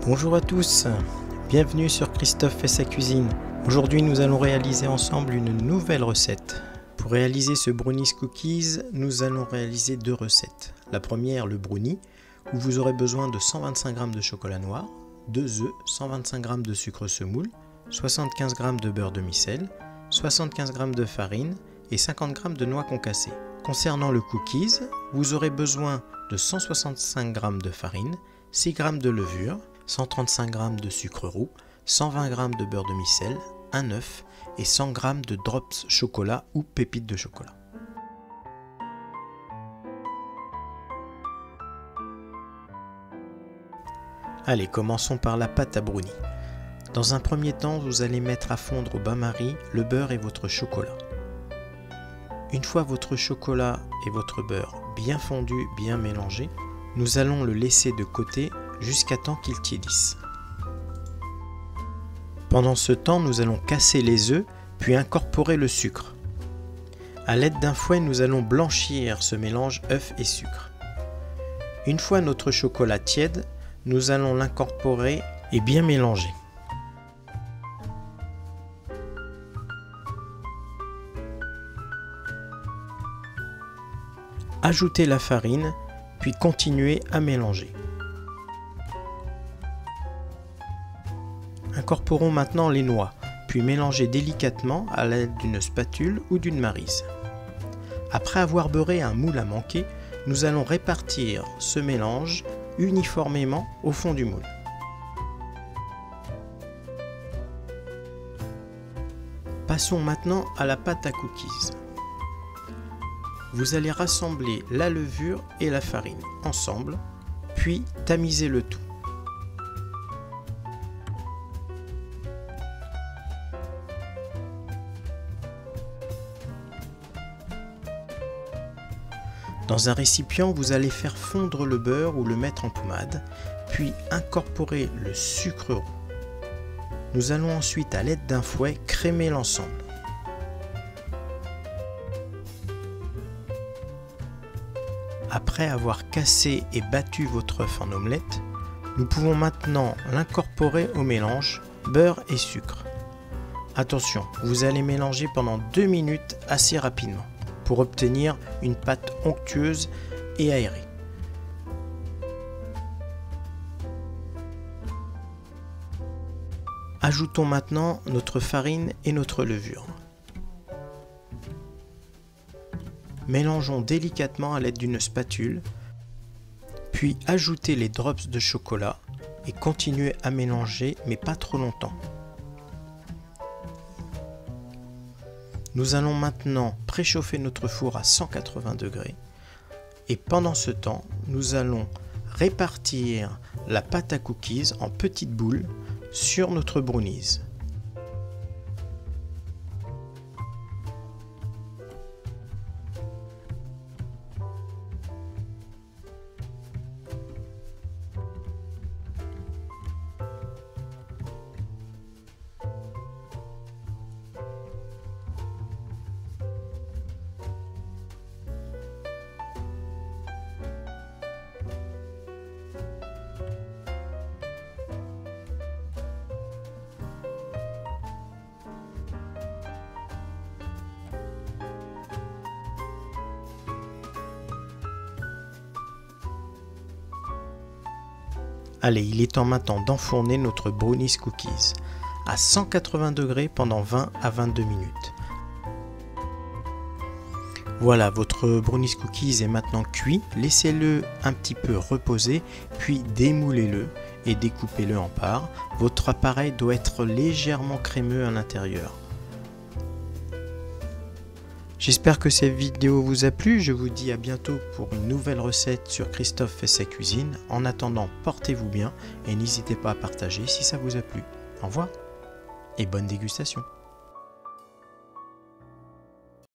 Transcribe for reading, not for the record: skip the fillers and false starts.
Bonjour à tous, bienvenue sur Christophe fait sa cuisine. Aujourd'hui nous allons réaliser ensemble une nouvelle recette. Pour réaliser ce brownies cookies, nous allons réaliser deux recettes. La première, le brownie, où vous aurez besoin de 125 g de chocolat noir, 2 œufs, 125 g de sucre semoule, 75 g de beurre demi-sel, 75 g de farine et 50 g de noix concassées. Concernant le cookies, vous aurez besoin de 165 g de farine, 6 g de levure, 135 g de sucre roux, 120 g de beurre demi-sel, un œuf et 100 g de drops chocolat ou pépites de chocolat. Allez, commençons par la pâte à brownie. Dans un premier temps, vous allez mettre à fondre au bain-marie le beurre et votre chocolat. Une fois votre chocolat et votre beurre bien fondus, bien mélangés, nous allons le laisser de côté jusqu'à temps qu'il tiédisse. Pendant ce temps, nous allons casser les œufs puis incorporer le sucre. A l'aide d'un fouet, nous allons blanchir ce mélange œufs et sucre. Une fois notre chocolat tiède, nous allons l'incorporer et bien mélanger. Ajoutez la farine, puis continuez à mélanger. Incorporons maintenant les noix, puis mélangez délicatement à l'aide d'une spatule ou d'une maryse. Après avoir beurré un moule à manquer, nous allons répartir ce mélange uniformément au fond du moule. Passons maintenant à la pâte à cookies. Vous allez rassembler la levure et la farine ensemble, puis tamiser le tout. Dans un récipient, vous allez faire fondre le beurre ou le mettre en pommade, puis incorporer le sucre roux. Nous allons ensuite, à l'aide d'un fouet, crémer l'ensemble. Après avoir cassé et battu votre œuf en omelette, nous pouvons maintenant l'incorporer au mélange beurre et sucre. Attention, vous allez mélanger pendant 2 minutes assez rapidement pour obtenir une pâte onctueuse et aérée. Ajoutons maintenant notre farine et notre levure. Mélangeons délicatement à l'aide d'une spatule, puis ajoutez les drops de chocolat et continuez à mélanger, mais pas trop longtemps. Nous allons maintenant préchauffer notre four à 180 degrés et pendant ce temps, nous allons répartir la pâte à cookies en petites boules sur notre brownies. Allez, il est temps maintenant d'enfourner notre brownies cookies à 180 degrés pendant 20 à 22 minutes. Voilà, votre brownies cookies est maintenant cuit. Laissez-le un petit peu reposer, puis démoulez-le et découpez-le en parts. Votre appareil doit être légèrement crémeux à l'intérieur. J'espère que cette vidéo vous a plu, je vous dis à bientôt pour une nouvelle recette sur Christophe fait sa cuisine. En attendant, portez-vous bien et n'hésitez pas à partager si ça vous a plu. Au revoir et bonne dégustation.